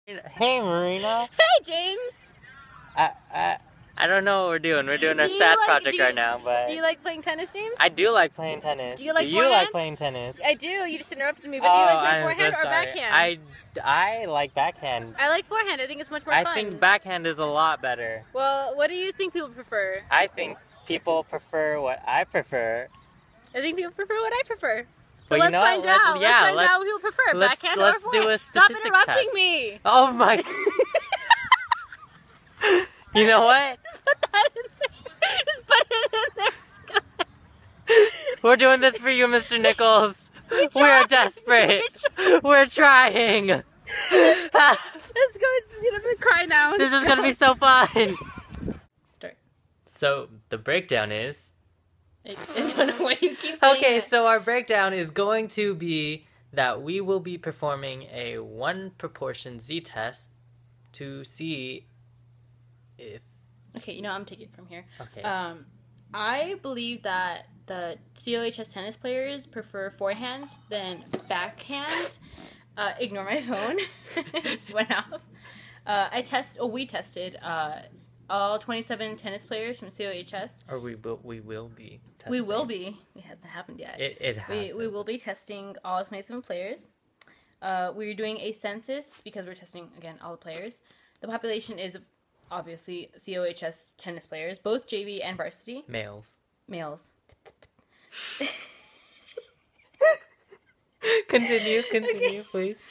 Hey, Marina. Hey, James. I don't know what we're doing. We're doing our stats project right now, but... Do you like playing tennis, James? I do like playing tennis. Do you like forehand? Like playing tennis? I do. You just interrupted me, but do you like playing forehand or backhand? I like backhand. I like forehand. I think it's much more fun. I think backhand is a lot better. Well, what do you think people prefer? I think people prefer what I prefer. I think people prefer what I prefer. So well, let's find out. Let's find out what people prefer, backhand or forehand. Do a Stop statistics interrupting test. me. Oh my... You know what? Just put that in there. Just put it in there. Let's go. We're doing this for you, Mr. Nichols. We're desperate. We're trying. Let's go. It's gonna be cry now. This is gonna be so fun. Start. So the breakdown is. I don't know why you keep saying Okay, it. so our breakdown is going to be that we will be performing a 1 proportion z-test to see if... Okay, you know, I'm taking it from here. Okay. I believe that the COHS tennis players prefer forehand than backhand. Ignore my phone. It just went off. We tested all 27 tennis players from COHS. Or we will be testing. We will be. It hasn't happened yet. It has. We will be testing all 27 players. We're doing a census because we're testing, again, all the players. The population is obviously COHS tennis players, both JV and varsity. Males. Continue, okay. Please.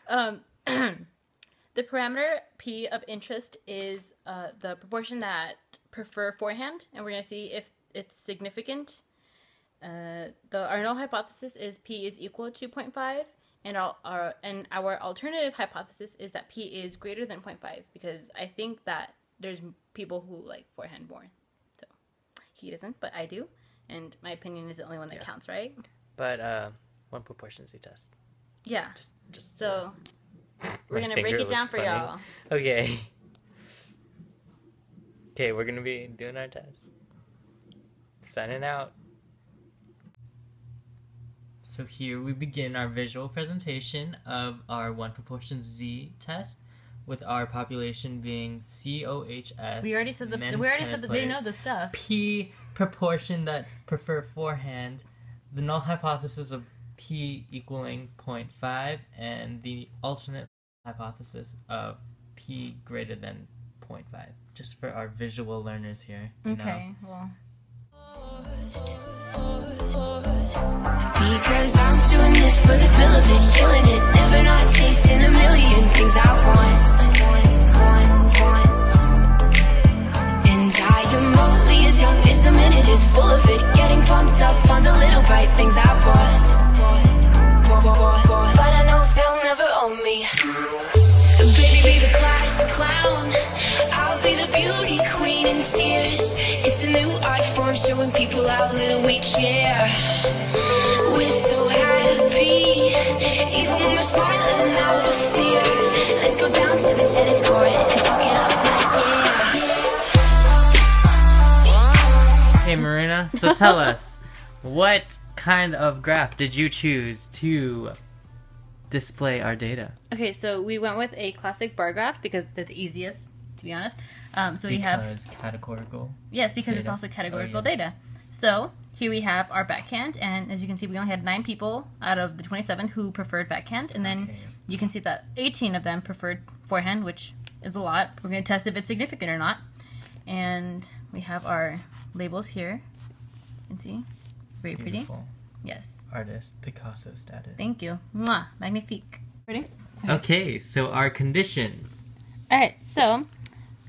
The parameter P of interest is the proportion that prefer forehand, and we're going to see if it's significant. Our null hypothesis is P is equal to 0.5, and our alternative hypothesis is that P is greater than 0.5, because I think that there's people who like forehand more. So he doesn't, but I do, and my opinion is the only one that counts, right? But 1 proportion z-test. Yeah. Just so we're gonna break it down for y'all. Okay. Okay, we're gonna be doing our test. Signing out. So here we begin our visual presentation of our 1 proportion z test, with our population being COHS. We already said that they know the stuff. P proportion that prefer forehand. The null hypothesis of P equaling 0.5, and the alternate hypothesis of P greater than 0.5. Just for our visual learners here. Okay, well. Because I'm doing this for the thrill of it, killing it, never not chasing a million things I want. And I am only as young as the minute is full of it, getting pumped up on the little bright things I bought. But I know they'll never own me. Baby, be the class clown, I'll be the beauty queen in tears. It's a new art form showing people how little we care. We're so happy, even when we're smiling out of fear. Let's go down to the tennis court and talk it up like yeah. Hey Marina, so tell us, what kind of graph did you choose to display our data? Okay, so we went with a classic bar graph because they're the easiest, to be honest. We have categorical. Yes, because data. it's also categorical data. So here we have our backhand, and as you can see, we only had 9 people out of the 27 who preferred backhand, and then you can see that 18 of them preferred forehand, which is a lot. We're going to test if it's significant or not. And we have our labels here. You can see, very Beautiful. pretty. Yes. Artist Picasso status. Thank you. Mwah. Magnifique. Ready? Okay, so our conditions. All right. So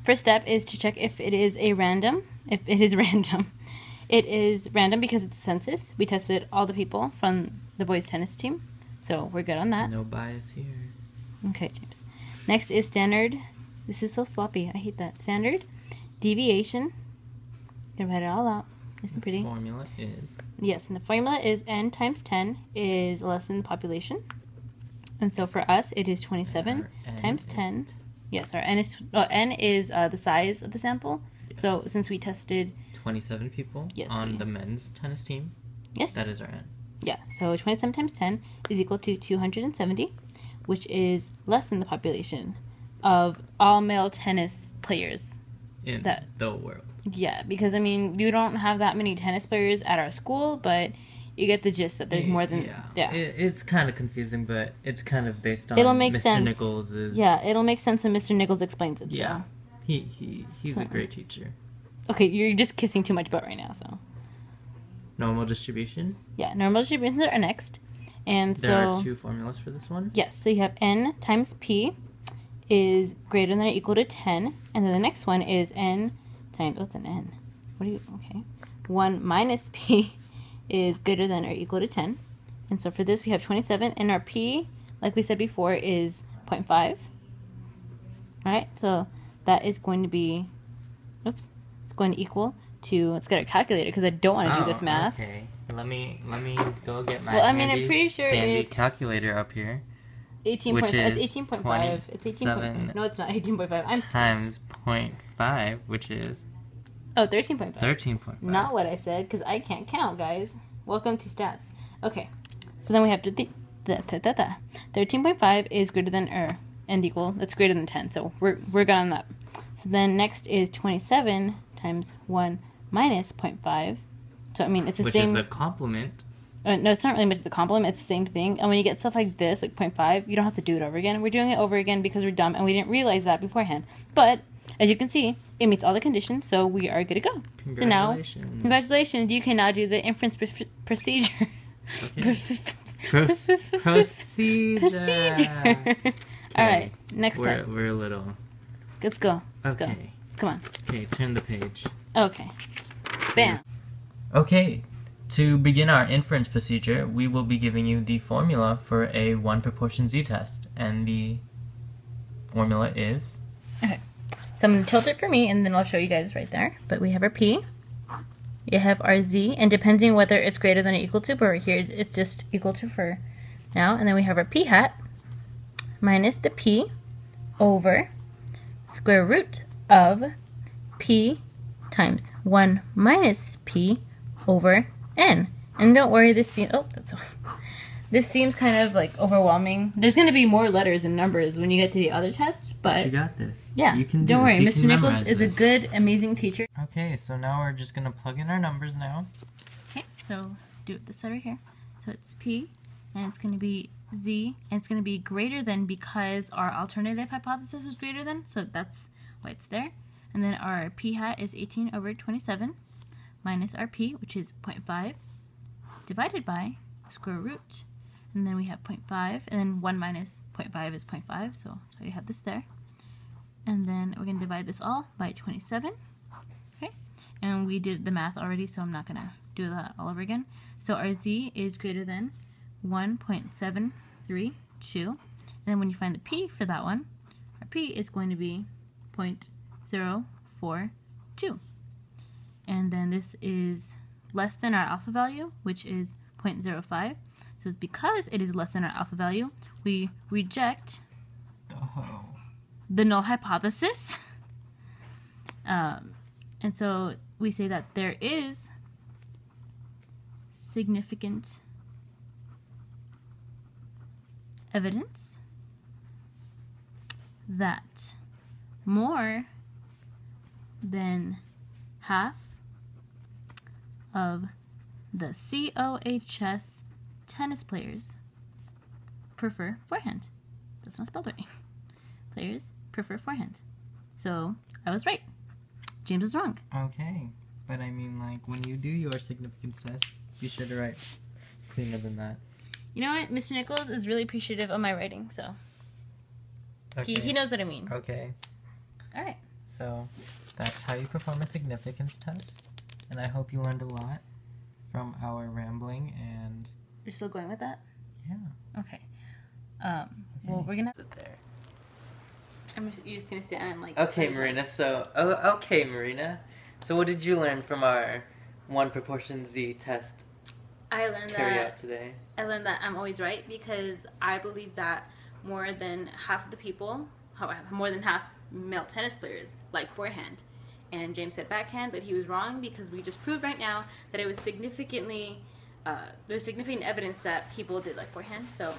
first step is to check if it is random. If it is random. It is random because it's a census. We tested all the people from the boys tennis team, so we're good on that. No bias here. Okay, James. Next is standard. This is so sloppy. I hate that. Standard deviation. Gonna write it all out. Nice and pretty. The formula is... Yes, and the formula is n times 10 is less than the population. And so for us, it is 27 times 10. Yes, our n is the size of the sample. Yes. So since we tested 27 people on the men's tennis team, that is our n. Yeah, so 27 times 10 is equal to 270, which is less than the population. of all male tennis players in that the world. Yeah, because I mean, you don't have that many tennis players at our school, but you get the gist that there's more than It's kind of confusing, but it's kind of based on it'll make Mr. sense. Nichols' Yeah, it'll make sense when Mr. Nichols explains it. Yeah, so. he's a great teacher. Okay, you're just kissing too much butt right now. So Normal distribution. Yeah, normal distributions are next, and there are two formulas for this one. Yes, so you have n times p is greater than or equal to 10, and then the next one is n times, what's an n? What do you, okay. 1 minus p is greater than or equal to 10. And so for this we have 27, and our p, like we said before, is 0.5. Alright, so that is going to be, it's going to equal to, let's get a calculator because I don't want to do this math. Okay, let me go get my I'm pretty sure it's calculator up here. 18.5. It's 18.5. It's 18.5. No, it's not 18.5. Times 0.5, which is 13.5. 13.5. Not what I said, because I can't count, guys. Welcome to stats. Okay, so then we have to 13.5 is greater than and equal. That's greater than 10. So we're good on that. So then next is 27 times 1 minus 0.5. So I mean it's the same. Which is the complement. No, it's not really much of the complement. It's the same thing. And when you get stuff like this, like 0.5, you don't have to do it over again. We're doing it over again because we're dumb and we didn't realize that beforehand. But as you can see, it meets all the conditions, so we are good to go. So now, congratulations, you can now do the inference procedure. Okay. Procedure. All right, next time. We're a little. Let's go. Let's go. Come on. Okay, turn the page. Okay. Bam. Okay. To begin our inference procedure, we will be giving you the formula for a 1 proportion z-test, and the formula is... Okay, so I'm going to tilt it for me, and then I'll show you guys right there. But we have our p, you have our z, and depending whether it's greater than or equal to, but right here it's just equal to for now, and then we have our p hat minus the p over square root of p times 1 minus p over n. And don't worry, this seems kind of like overwhelming. There's going to be more letters and numbers when you get to the other test, but you got this. Yeah, you can don't worry. Mr. Nichols is a this. good, amazing teacher. Okay, so now we're just going to plug in our numbers now. Okay, so do it this side right here. So it's p, and it's going to be z, and it's going to be greater than because our alternative hypothesis is greater than, so that's why it's there. And then our p hat is 18 over 27 minus our p, which is 0.5, divided by square root. And then we have 0.5, and then 1 minus 0.5 is 0.5, so that's why you have this there. And then we're going to divide this all by 27. Okay, and we did the math already, so I'm not going to do that all over again. So our z is greater than 1.732. And then when you find the p for that one, our p is going to be 0.042. And then this is less than our alpha value, which is 0.05. So it's because it is less than our alpha value, we reject the null hypothesis. And so we say that there is significant evidence that more than half of the COHS tennis players prefer forehand. That's not spelled right. Players prefer forehand. So I was right. James was wrong. Okay, but I mean, like, when you do your significance test, you should write cleaner than that. You know what? Mr. Nichols is really appreciative of my writing, so okay. he knows what I mean. Okay. All right. So that's how you perform a significance test, and I hope you learned a lot from our rambling. And you're still going with that? Yeah. Okay. Well, we're gonna sit there. You're just gonna stand and like. Okay, Marina. Okay, Marina. So what did you learn from our 1 proportion z test? I learned today. I learned that I'm always right because I believe that more than half of the people, more than half male tennis players like forehand. And James said backhand, but he was wrong because we just proved right now that it was there's significant evidence that people did like forehand. So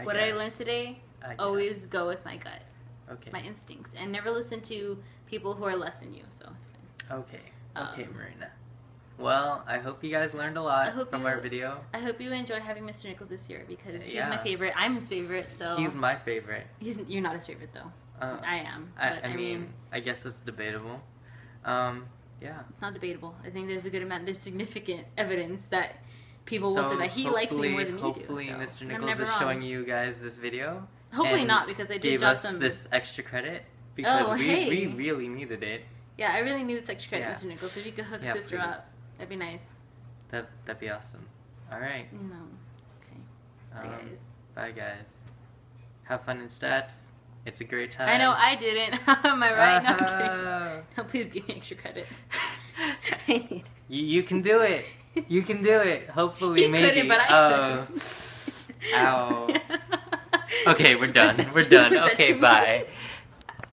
what I learned today, always go with my gut. my instincts, and never listen to people who are less than you. So it's fine. Okay, Marina. Well, I hope you guys learned a lot from our video. I hope you enjoy having Mr. Nichols this year because he's my favorite. I'm his favorite. So he's my favorite. You're not his favorite though. I am. But I mean, I guess it's debatable. Yeah. Not debatable. I think there's a good amount. There's significant evidence that people will say that he likes me more than you do. Hopefully, Mr. Nichols is showing you guys this video. Hopefully not, because I did drop some. This extra credit because we really needed it. Yeah, I really need this extra credit, Mr. Nichols. If you could hook sister up, that'd be nice. That'd be awesome. All right. No. Okay. Bye, guys. Bye, guys. Have fun in stats. It's a great time. I know I didn't. Am I right? No, I'm kidding. No, please give me extra credit. I need it. You can do it. You can do it. Hopefully, maybe. Couldn't, but I could. Ow. Okay, we're done. We're done. Okay, bye.